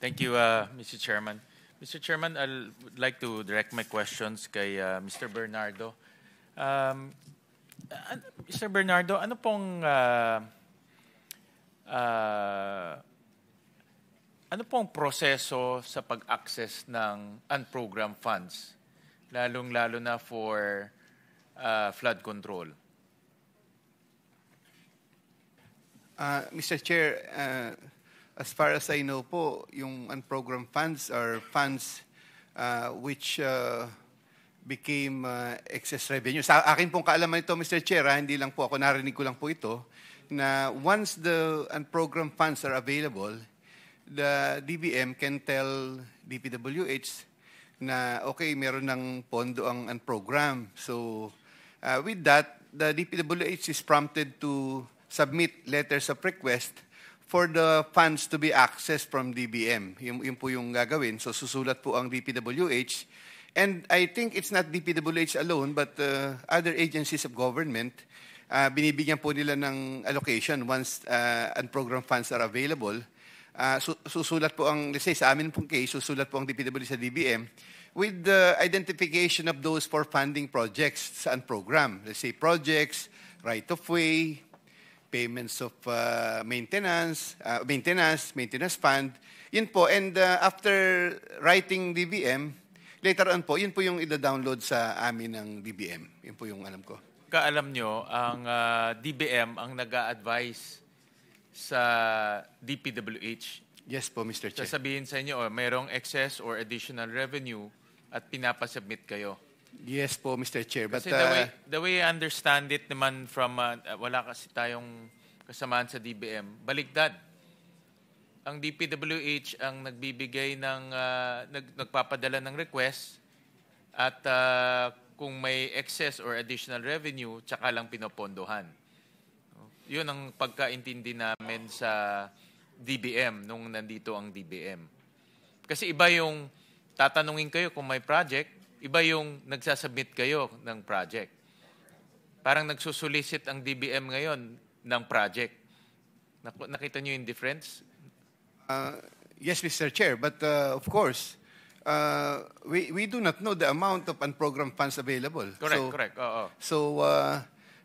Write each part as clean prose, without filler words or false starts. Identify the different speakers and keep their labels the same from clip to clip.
Speaker 1: Thank you, Mr. Chairman. Mr. Chairman, I'd like to direct my questions kay Mr. Bernardo. Um, Mr. Bernardo, ano pong proseso sa pag-access ng unprogrammed funds, lalong-lalo na for flood control?
Speaker 2: Mr. Chair, as far as I know po, yung unprogrammed funds are funds which became excess revenue. Sa akin pong kaalaman ito, Mr. Chair, hindi lang po ako, narinig ko lang po ito, na once the unprogrammed funds are available, the DBM can tell DPWH na, okay, meron ng pondo ang unprogrammed. So, with that, the DPWH is prompted to submit letters of request for the funds to be accessed from DBM. Yun po yung gagawin. So susulat po ang DPWH. And I think it's not DPWH alone, but other agencies of government, binibigyan po nila ng allocation once unprogrammed funds are available. Susulat po ang, let's say sa amin pong case, susulat po ang DPWH sa DBM with the identification of those for funding projects sa unprogrammed. Let's say projects, right-of-way, payments of maintenance fund, yun po. And after writing DBM, later on po, yun po yung ida-download sa amin ng DBM. Yun po yung alam ko.
Speaker 1: Kaalam nyo, ang DBM ang nag-a-advise sa DPWH.
Speaker 2: Yes po, Mr. Chair.
Speaker 1: Sasabihin sa inyo, merong excess or additional revenue at pinapasubmit kayo.
Speaker 2: Yes po, Mr. Chair. But,
Speaker 1: kasi the way I understand it naman from, wala kasi tayong kasamaan sa DBM, baligtad. Ang DPWH ang nagbibigay ng, nagpapadala ng request at kung may excess or additional revenue, tsaka lang pinopondohan. Yun ang pagkaintindi namin sa DBM nung nandito ang DBM. Kasi iba yung tatanungin kayo kung may project, iba yung nagsasubmit kayo ng project. Parang nagsusolicit ang DBM ngayon ng project. Nakita niyo yung difference?
Speaker 2: Yes, Mr. Chair. But of course, we do not know the amount of unprogrammed funds available.
Speaker 1: Correct.
Speaker 2: So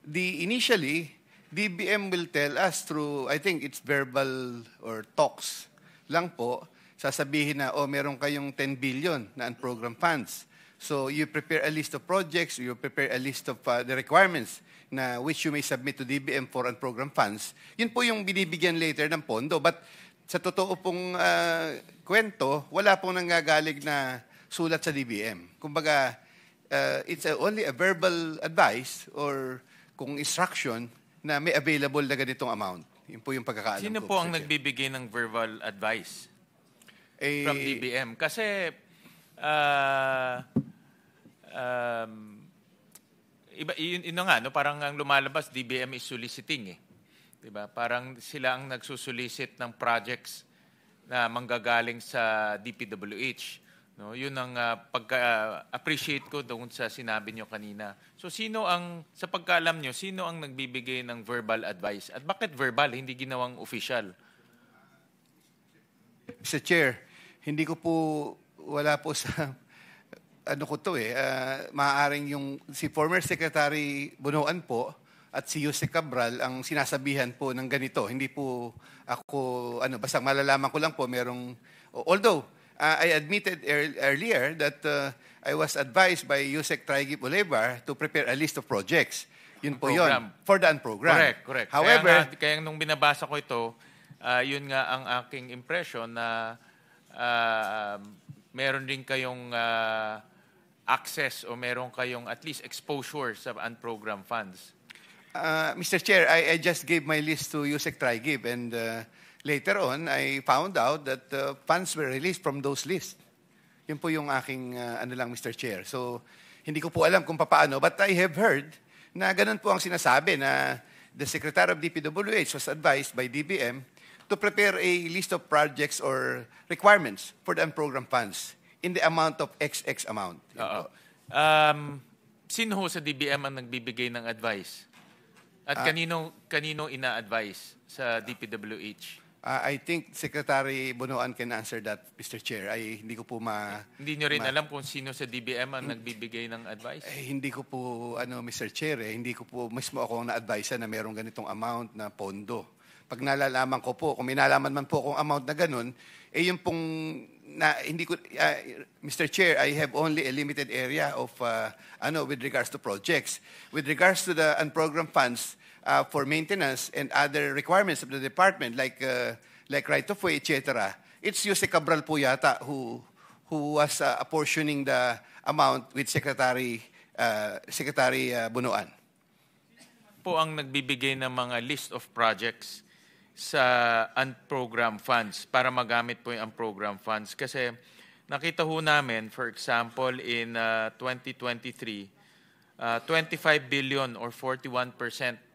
Speaker 2: initially, DBM will tell us through, I think it's verbal or talks lang po, sasabihin na, meron kayong 10 billion na unprogrammed funds. So you prepare a list of projects, you prepare a list of the requirements na which you may submit to DBM for unprogrammed funds. Yun po yung binibigyan later ng pondo. But sa totoo pong kwento, wala pong nanggagaling na sulat sa DBM. Kumbaga, it's only a verbal advice or kung instruction na may available na ganitong amount. Yun po yung pagkakaalam ko.
Speaker 1: Sino po ang nagbibigay ng verbal advice from DBM? Kasi iba yun nga, no, parang ang lumalabas DBM is soliciting eh. 'Di ba? Parang sila ang nagsusolicit ng projects na manggagaling sa DPWH, no? Yun ang pagka-appreciate ko doon sa sinabi niyo kanina. So sa pagkaalam niyo, sino ang nagbibigay ng verbal advice? At bakit verbal, hindi ginawang official?
Speaker 2: Mr. Chair, wala po sa maaaring yung si former Secretary Bunuan po at si Jose Cabral ang sinasabihan po ng ganito. Hindi po ako, basta malalaman ko lang po although I admitted earlier that I was advised by Yusek Traiguip Bolivar to prepare a list of projects. Yun po yun, for the unprogrammed.
Speaker 1: Correct.
Speaker 2: However,
Speaker 1: kaya nung binabasa ko ito, yun nga ang aking impression na meron din kayong access o meron kayong at least exposure sa unprogrammed funds.
Speaker 2: Mr. Chair, I just gave my list to Yusek Traiguip and later on, I found out that funds were released from those lists. Yun po yung aking Mr. Chair. So, hindi ko po alam kung paano, but I have heard na ganun po ang sinasabi na the Secretary of DPWH was advised by DBM to prepare a list of projects or requirements for the unprogrammed funds in the amount of XX amount.
Speaker 1: Sino ho sa DBM ang nagbibigay ng advice? At kanino ina-advise sa DPWH?
Speaker 2: I think Secretary Bonoan can answer that, Mr. Chair. Ay hindi ko po
Speaker 1: Hindi nyo rin alam kung sino sa DBM ang nagbibigay ng advice?
Speaker 2: hindi ko po Mr. Chair, hindi ko po mismo ako na-advise na merong ganitong amount na pondo. Pag nalalaman ko po, kung may nalaman man po akong amount na ganun, yung pong hindi ko Mr. Chair, I have only a limited area of with regards to projects. With regards to the unprogrammed funds, for maintenance and other requirements of the department like right of way, etc. It's Jose Cabral po yata who was apportioning the amount with Secretary Bunuan.
Speaker 1: Po ang nagbibigay ng mga list of projects sa unprogrammed funds para magamit po yung unprogrammed funds. Kasi nakita ho namin, for example, in 2023, 25 billion or 41%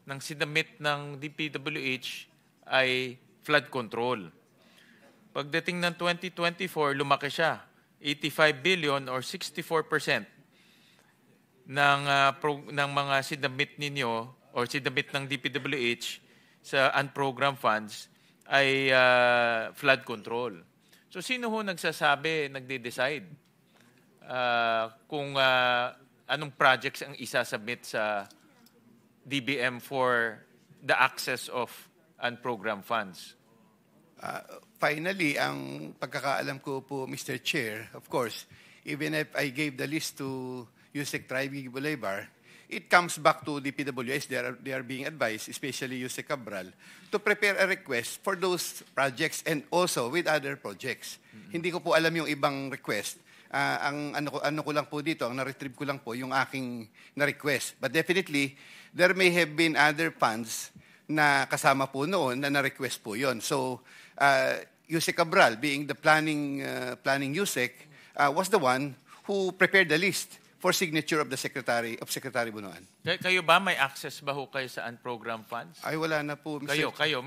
Speaker 1: ng sinamit ng DPWH ay flood control. Pagdating ng 2024, lumaki siya. 85 billion or 64% ng mga sinamit ninyo or sinamit ng DPWH sa unprogrammed funds ay flood control. So sino ho nagsasabi, nagde-decide kung anong projects ang isasubmit sa DBM for the access of unprogrammed funds?
Speaker 2: Finally, ang pagkakaalam ko po, Mr. Chair, of course, even if I gave the list to Yusek Tribe Bolivar, it comes back to the PWS. They are being advised, especially Yusek Cabral, to prepare a request for those projects and also with other projects. Hindi ko po alam yung ibang request. Ang ano ko lang po dito, ang na-retrieve ko lang po yung aking na-request. But definitely, there may have been other funds na kasama po noon na na-request po yon. So, Yusek Cabral, being the planning Yusek, was the one who prepared the list for signature of the Secretary Bunuan.
Speaker 1: Kayo ba, may access ba ho kayo sa unprogrammed funds?
Speaker 2: Ay, wala na po, Mr.
Speaker 1: Kayo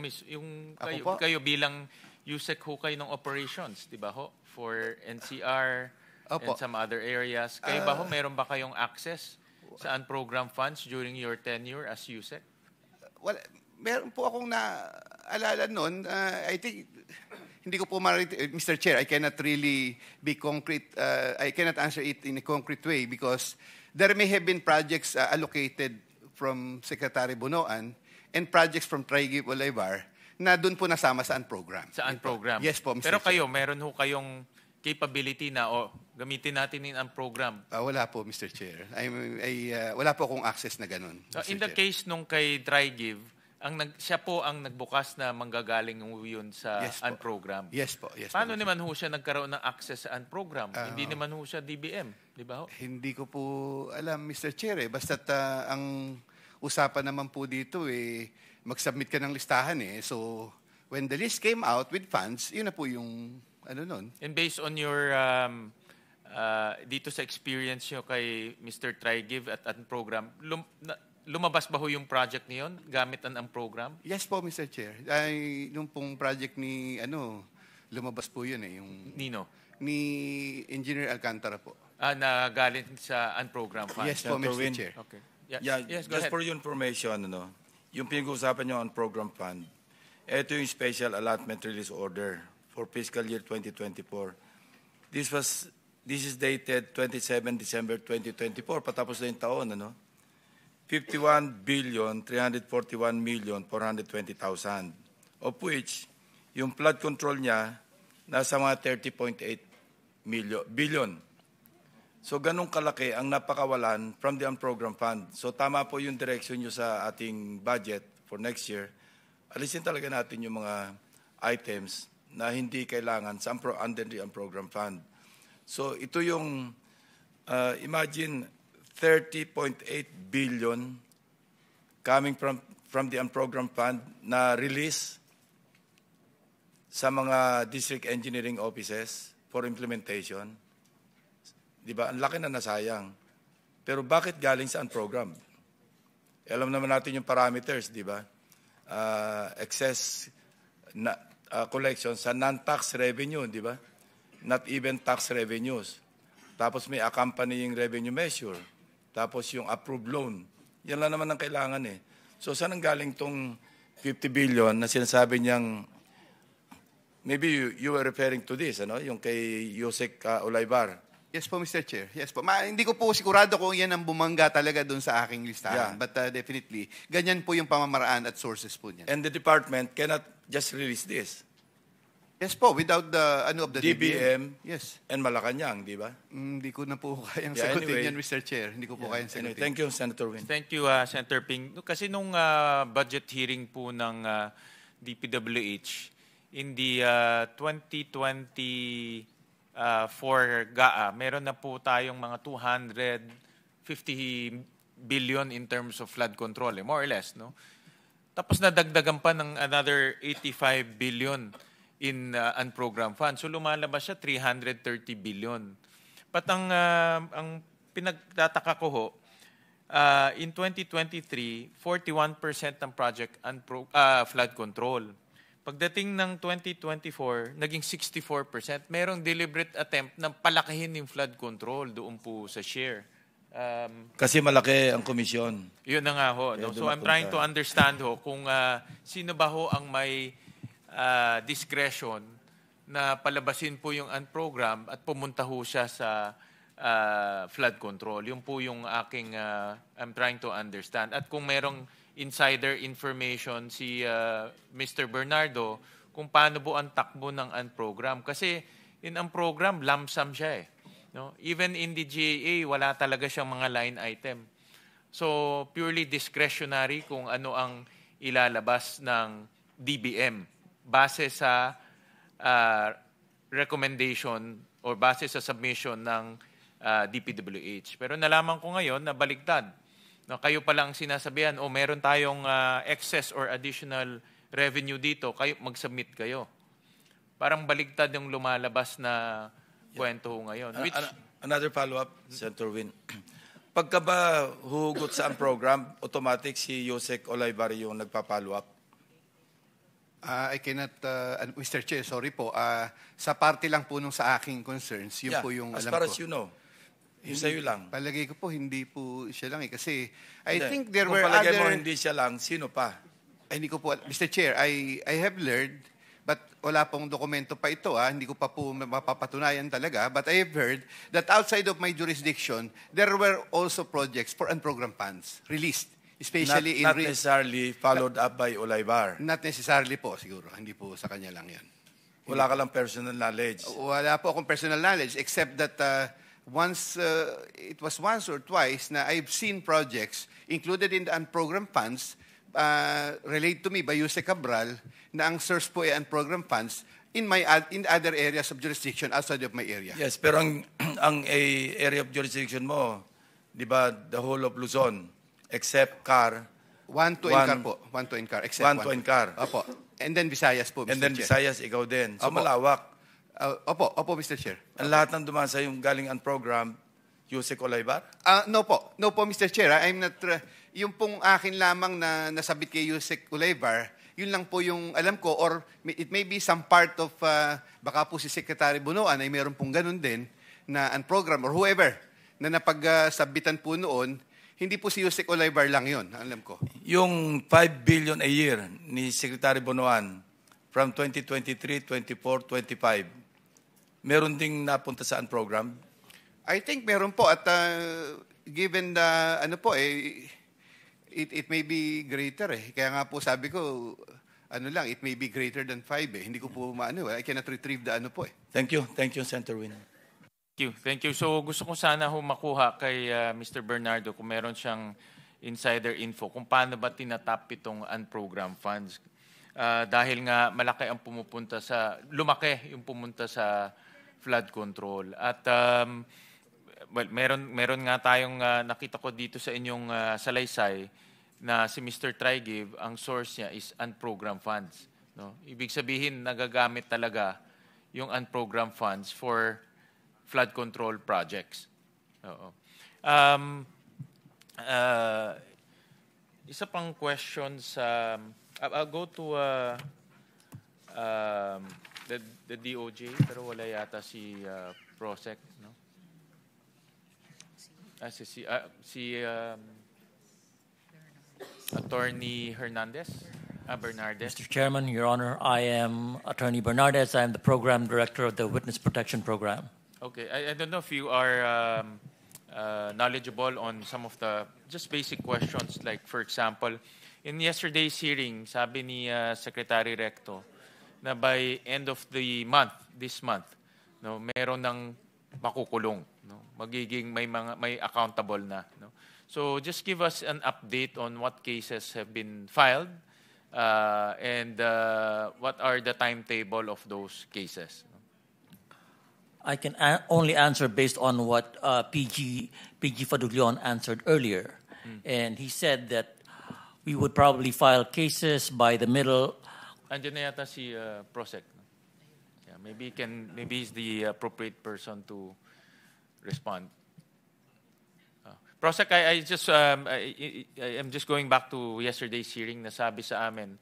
Speaker 1: bilang Yusek ho kayo ng operations, di ba ho? For NCR
Speaker 2: Opo.
Speaker 1: and some other areas. Kayo ba ho, meron ba kayong access sa unprogrammed funds during your tenure as Yusek?
Speaker 2: Well, meron po akong naalala noon. I think, hindi ko po Mr. Chair, I cannot really be concrete. I cannot answer it in a concrete way because there may have been projects allocated from Secretary Bunoan and projects from Tribe Bolivar na doon po nasama sa unprogram.
Speaker 1: Sa unprogram?
Speaker 2: Yes po, Mr.
Speaker 1: Pero kayo,
Speaker 2: Chair.
Speaker 1: meron ho kayong capability na gamitin natin in unprogram?
Speaker 2: Wala po, Mr. Chair. Wala po akong access na ganun.
Speaker 1: In the case nung kay DryGive, siya po ang nagbukas na manggagaling yun sa unprogram.
Speaker 2: Yes po.
Speaker 1: Paano naman ho siya nagkaroon ng access sa unprogram? Hindi naman ho siya DBM, di ba ho?
Speaker 2: Hindi ko po alam, Mr. Chair. Basta't ang usapan naman po dito, mag-submit ka ng listahan. So, when the list came out with funds, yun na po yung nun.
Speaker 1: And based on your, dito sa experience nyo kay Mr. TriGive at unprogram, lumabas ba ho yung project niyon gamit ang program?
Speaker 2: Yes po, Mr. Chair. Nung pong project ni, lumabas po yun yung...
Speaker 1: Nino?
Speaker 2: Ni Engineer Alcantara po.
Speaker 1: Na galing sa unprogram fund?
Speaker 2: Yes po, Mr. Chair.
Speaker 1: Okay.
Speaker 3: Yes,
Speaker 1: go
Speaker 3: just
Speaker 1: ahead.
Speaker 3: for your information, yung pinag-uusapan nyo on program fund, ito yung special allotment release order for fiscal year 2024. This is dated 27 December 2024, patapos na yung taon, 51,341,420,000, of which yung flood control niya nasa mga 30.8 billion. So ganun kalaki ang napakawalan from the unprogrammed fund. So tama po yung direction nyo sa ating budget for next year. Alisin talaga natin yung mga items na hindi kailangan sa under the unprogrammed fund. So ito yung, imagine, 30.8 billion coming from the unprogrammed fund na release sa mga district engineering offices for implementation. Di ba? Ang laki na nasayang. Pero bakit galing sa unprogrammed? Alam naman natin yung parameters, di ba? Excess collection sa non-tax revenue, di ba? Not even tax revenues. Tapos may accompanying revenue measure. Tapos yung approved loan. Yan lang naman ang kailangan . So saan ang galing tong 50 billion na sinasabi niyang maybe you were referring to this, ano? Yung kay Yusek Olaybar.
Speaker 2: Yes po, Mr. Chair. Yes po. Hindi ko po sigurado kung yan ang bumangga talaga doon sa aking listahan.
Speaker 3: Yeah.
Speaker 2: But definitely, ganyan po yung pamamaraan at sources po niyan.
Speaker 3: And the department cannot just release this.
Speaker 2: Yes po, without the of the
Speaker 3: DBM
Speaker 2: Yes.
Speaker 3: and Malacanang, di ba?
Speaker 2: Hindi ko na po kayang
Speaker 3: Yeah,
Speaker 2: sagutin
Speaker 3: anyway.
Speaker 2: yan, Mr. Chair. Hindi ko po kayang
Speaker 3: Anyway,
Speaker 2: sagutin.
Speaker 3: thank you, Senator Win.
Speaker 1: Thank you, Senator Ping. Kasi nung budget hearing po ng DPWH, in the 2020 for GAA, meron na po tayong mga 250 billion in terms of flood control, more or less. No? Tapos nadagdagan pa ng another 85 billion in unprogrammed funds. So lumalabas siya 330 billion. But ang pinagtataka ko ho, in 2023, 41% ng project flood control. Pagdating ng 2024, naging 64%. Merong deliberate attempt na palakihin yung flood control doon po sa share.
Speaker 3: Kasi malaki ang komisyon.
Speaker 1: Yun na nga ho. No? So I'm trying to understand ho kung sino ba ho ang may discretion na palabasin po yung unprogram at pumunta ho siya sa flood control. Yun po yung aking I'm trying to understand. At kung merong insider information si Mr. Bernardo kung paano po ang takbo ng unprogram. Kasi in ang program, lump sum siya eh. No? Even in the GAA, wala talaga siyang mga line item. So, purely discretionary kung ano ang ilalabas ng DBM base sa recommendation or base sa submission ng DPWH. Pero nalaman ko ngayon na baligtad. No, kayo pa lang sinasabihan, meron tayong excess or additional revenue dito, kayo mag-submit kayo. Parang baligtad yung lumalabas na kwento ngayon. Which,
Speaker 3: Another follow-up, Senator Win. Pagka ba hugot sa program, automatic si Yusek Olaybar yung nagpa-follow up?
Speaker 2: I cannot, Mr. Chair, sorry po. Sa parte lang po nung sa aking concerns, yun po yung
Speaker 3: as
Speaker 2: alam
Speaker 3: far
Speaker 2: ko.
Speaker 3: as you know. Yung sa'yo lang.
Speaker 2: Palagay ko po, hindi po siya lang eh. Kasi I
Speaker 3: Hindi.
Speaker 2: think there
Speaker 3: Kung
Speaker 2: were
Speaker 3: palagay
Speaker 2: other...
Speaker 3: mo hindi siya lang, sino pa?
Speaker 2: Ay, hindi ko po, Mr. Chair, I have learned, but wala pong dokumento pa ito, hindi ko pa po mapapatunayan talaga, but I have heard that outside of my jurisdiction, there were also projects for unprogrammed funds released, especially
Speaker 3: Not necessarily followed up by Olaybar.
Speaker 2: Not necessarily po, siguro. Hindi po sa kanya lang yan.
Speaker 3: Wala ka lang personal knowledge.
Speaker 2: Wala po akong personal knowledge, except that it was once or twice na I've seen projects included in the unprogrammed funds relayed to me by Yusek Cabral na ang source po ay unprogrammed funds in other areas of jurisdiction outside of my area.
Speaker 3: Yes, pero ang area of jurisdiction mo, di ba, the whole of Luzon, except CAR,
Speaker 2: One to NCAR po. One to NCAR. Except
Speaker 3: one to NCAR.
Speaker 2: Opo. And then Visayas po, Mr.
Speaker 3: And then
Speaker 2: Chair.
Speaker 3: Visayas, ikaw din. So
Speaker 2: Opo.
Speaker 3: malawak.
Speaker 2: Opo, Mr. Chair.
Speaker 3: Ang lahat ng dumasa yung galing ang program, Yusek Olaybar?
Speaker 2: No po, Mr. Chair. I'm not, yung pong akin lamang na nasabit kay Yusek Olaybar, yun lang po yung alam ko, or it may be some part of, baka po si Secretary Bunoan ay meron pong ganun din, na unprogram or whoever, na napag-sabitan po noon, hindi po si Yusek Olaybar lang yun, alam ko.
Speaker 3: Yung 5 billion a year ni Secretary Bonoan from 2023, 24, 25, meron ding napunta sa program?
Speaker 2: I think meron po at given the it may be greater eh. Kaya nga po sabi ko it may be greater than 5 eh. Hindi ko po I cannot retrieve the po eh.
Speaker 3: Thank you, Senator Win.
Speaker 1: Thank you. So gusto ko sana makuha kay Mr. Bernardo kung meron siyang insider info kung paano ba tinatap itong unprogrammed funds. Dahil nga lumaki yung pumunta sa flood control. At meron nga tayong nakita ko dito sa inyong salaysay na si Mr. Trigive, ang source niya is unprogrammed funds. No? Ibig sabihin, nagagamit talaga yung unprogrammed funds for flood control projects. Oo. Isa pang question sa... I'll go to the DOJ, pero wala yata si Prosec, no? Si Attorney Hernandez. Bernardes.
Speaker 4: Mr. Chairman, Your Honor, I am Attorney Bernardes. I am the Program Director of the Witness Protection Program.
Speaker 1: Okay, I don't know if you are knowledgeable on some of the just basic questions. Like, for example, in yesterday's hearing, sabi ni Secretary Recto na by end of the month, this month, no, meron ng makukulong, no, may accountable na, no. So just give us an update on what cases have been filed and what are the timetable of those cases.
Speaker 4: I can only answer based on what PG Faduglion answered earlier. And he said that we would probably file cases by the middle.
Speaker 1: Andiyan na yata si Prosec. No? Yeah, maybe he's the appropriate person to respond. Prosec, I'm just going back to yesterday's hearing. Nasabi sa amin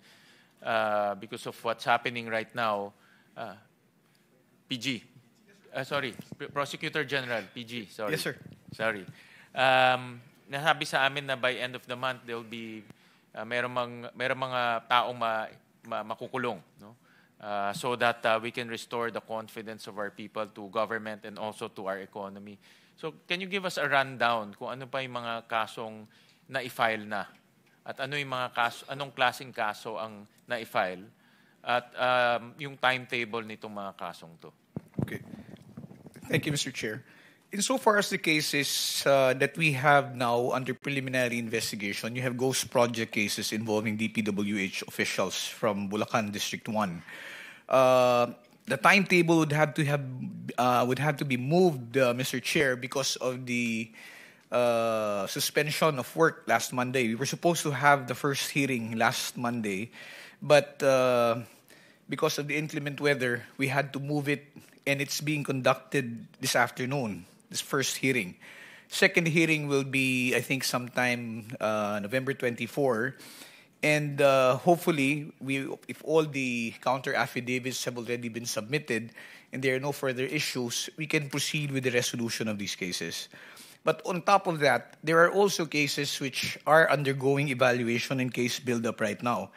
Speaker 1: because of what's happening right now. PG. Sorry, Prosecutor General, PG, sorry.
Speaker 5: Yes, sir.
Speaker 1: Sorry. Nasabi sa amin na by end of the month, there will be, merong mga taong makukulong, no? So that we can restore the confidence of our people to government and also to our economy. So can you give us a rundown kung ano pa yung mga kasong na-file na? At ano yung mga kaso, anong klaseng kaso ang na-file? At yung timetable nitong mga kasong to?
Speaker 5: Okay. Thank you, Mr. Chair. Insofar as the cases that we have now under preliminary investigation, you have ghost project cases involving DPWH officials from Bulacan District 1. The timetable would have to be moved, Mr. Chair, because of the suspension of work last Monday. We were supposed to have the first hearing last Monday, but because of the inclement weather, we had to move it, and it's being conducted this afternoon, this first hearing. Second hearing will be, I think, sometime November 24. And hopefully, if all the counter affidavits have already been submitted and there are no further issues, we can proceed with the resolution of these cases. But on top of that, there are also cases which are undergoing evaluation and case build-up right now.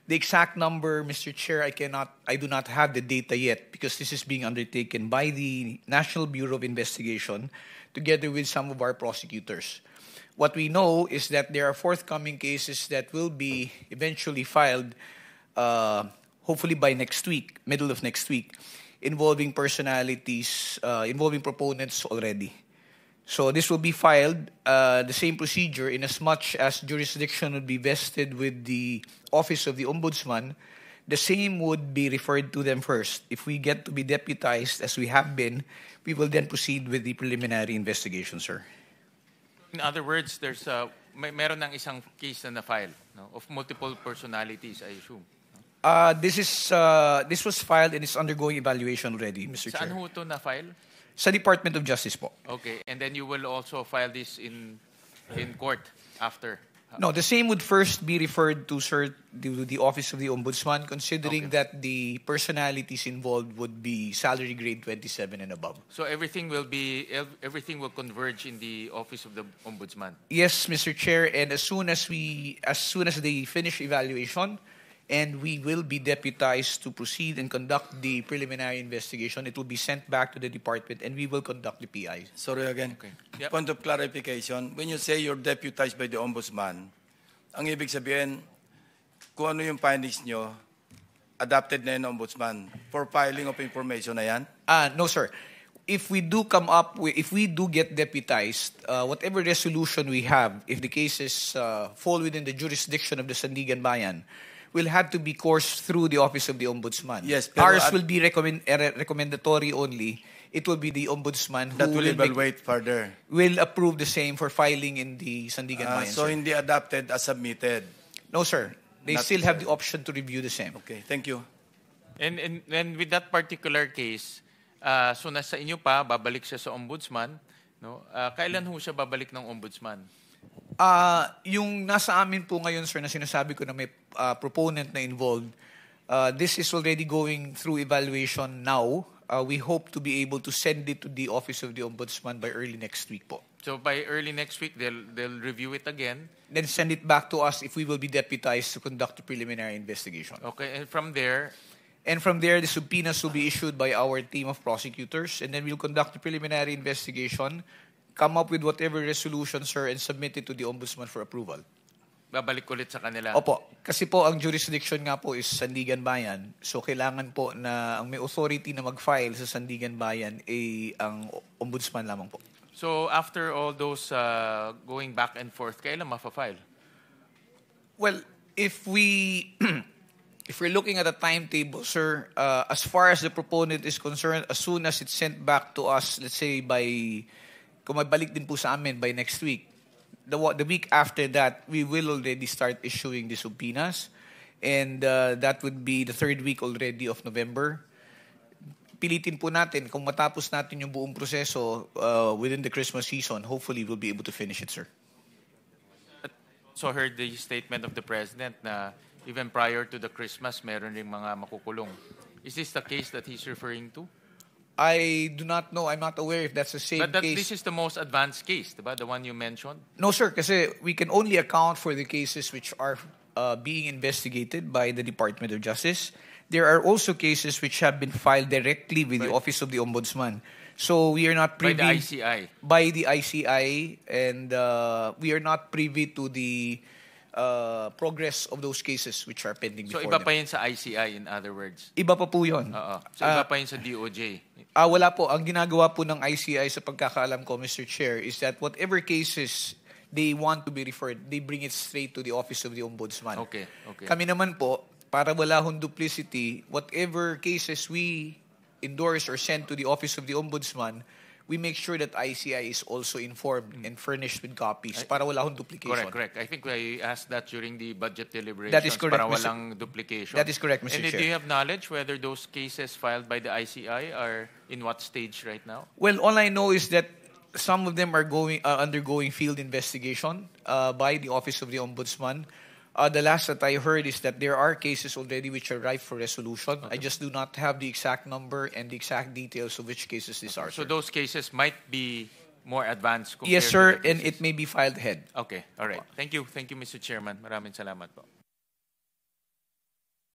Speaker 5: The exact number, Mr. Chair, I do not have the data yet because this is being undertaken by the National Bureau of Investigation together with some of our prosecutors. What we know is that there are forthcoming cases that will be eventually filed, hopefully by next week, middle of next week, involving personalities, involving proponents already. So this will be filed, the same procedure, in as much as jurisdiction would be vested with the Office of the Ombudsman. The same would be referred to them first. If we get to be deputized, as we have been, we will then proceed with the preliminary investigation, sir.
Speaker 1: In other words, there's meron ng isang case na file, no, of multiple personalities, I assume.
Speaker 5: This was filed and is undergoing evaluation already, Mr. Chair.
Speaker 1: Saan ho ito na file?
Speaker 5: Sa Department of Justice po.
Speaker 1: Okay, and then you will also file this in court after.
Speaker 5: No, the same would first be referred to, sir, to the Office of the Ombudsman, considering that the personalities involved would be salary grade 27 and above.
Speaker 1: So everything will converge in the Office of the Ombudsman.
Speaker 5: Yes, Mr. Chair, and as soon as they finish evaluation, and we will be deputized to proceed and conduct the preliminary investigation, it will be sent back to the department, and we will conduct the PI.
Speaker 3: Sorry again.
Speaker 1: Okay. Yep.
Speaker 3: Point of clarification. When you say you're deputized by the Ombudsman, ang ibig sabihin, kung ano yung findings nyo, adapted na yun ng Ombudsman for filing of information na yan?
Speaker 5: No, sir. If we do get deputized, whatever resolution we have, if the cases fall within the jurisdiction of the Sandigan Bayan, will have to be coursed through the Office of the Ombudsman.
Speaker 3: Yes,
Speaker 5: ours will be recommendatory only. It will be the Ombudsman who
Speaker 3: That will evaluate further.
Speaker 5: Will approve the same for filing in the Sandigan Bayan.
Speaker 3: So
Speaker 5: sir.
Speaker 3: hindi adapted as submitted?
Speaker 5: No, sir. They
Speaker 3: Not
Speaker 5: still have the option to review the same.
Speaker 3: Okay, thank you.
Speaker 1: And with that particular case, so nasa inyo pa, babalik siya sa Ombudsman, no? Kailan ho siya babalik ng Ombudsman?
Speaker 5: Yung nasa amin po ngayon, sir, na sinasabi ko na may proponent na involved, this is already going through evaluation now. We hope to be able to send it to the Office of the Ombudsman by early next week po.
Speaker 1: So by early next week, they'll review it again.
Speaker 5: Then send it back to us if we will be deputized to conduct the preliminary investigation.
Speaker 1: Okay, and from there,
Speaker 5: And from there, the subpoenas will be issued by our team of prosecutors, and then we'll conduct the preliminary investigation, come up with whatever resolution, sir, and submit it to the Ombudsman for approval.
Speaker 1: babalik ulit sa kanila.
Speaker 5: Opo, kasi po ang jurisdiction nga po is Sandigan Bayan. So kailangan po na ang may authority na mag-file sa Sandigan Bayan ay ang Ombudsman lamang po.
Speaker 1: So after all those going back and forth, kailan mapa-file?
Speaker 5: Well, if we're looking at a timetable, sir, as far as the proponent is concerned, as soon as it's sent back to us, let's say kung mabalik din po sa amin by next week, the week after that, we will already start issuing the subpoenas. And that would be the third week already of November. Pilitin po natin, kung matapos natin yung buong proseso within the Christmas season, hopefully we'll be able to finish it, sir.
Speaker 1: So heard the statement of the President na even prior to the Christmas, meron ring mga makukulong. Is this the case that he's referring to?
Speaker 5: I do not know. I'm not aware if that's the same
Speaker 1: But
Speaker 5: case.
Speaker 1: this is the most advanced case, diba? The one you mentioned?
Speaker 5: No, sir, kasi we can only account for the cases which are being investigated by the Department of Justice. There are also cases which have been filed directly with the Office of the Ombudsman. So we are not
Speaker 1: By
Speaker 5: privy...
Speaker 1: the ICI.
Speaker 5: By the ICI, and we are not privy to the progress of those cases which are pending
Speaker 1: So
Speaker 5: before
Speaker 1: iba
Speaker 5: them.
Speaker 1: pa yun sa ICI, in other words.
Speaker 5: Iba pa po yun.
Speaker 1: Oo. So iba pa yun sa DOJ.
Speaker 5: Wala po. Ang ginagawa po ng ICI sa pagkakaalam ko, Mr. Chair, is that whatever cases they want to be referred, they bring it straight to the Office of the Ombudsman.
Speaker 1: Okay, okay.
Speaker 5: Kami naman po, para wala hong duplicity, whatever cases we endorse or send to the Office of the Ombudsman, we make sure that ICI is also informed and furnished with copies para wala hong duplication.
Speaker 1: Correct. I think I asked that during the budget deliberations.
Speaker 5: That is correct,
Speaker 1: Para
Speaker 5: Mr.
Speaker 1: walang duplication.
Speaker 5: That is correct, Mr.
Speaker 1: And
Speaker 5: Chair.
Speaker 1: do you have knowledge whether those cases filed by the ICI are in what stage right now?
Speaker 5: Well, all I know is that some of them are undergoing field investigation by the Office of the Ombudsman. The last that I heard is that there are cases already which are ripe for resolution. I just do not have the exact number and the exact details of which cases these are.
Speaker 1: So
Speaker 5: Sir.
Speaker 1: those cases might be more advanced compared
Speaker 5: Yes, sir,
Speaker 1: to the
Speaker 5: and
Speaker 1: cases.
Speaker 5: it may be filed ahead.
Speaker 1: Okay, all right. Thank you, Mr. Chairman. Maraming salamat po.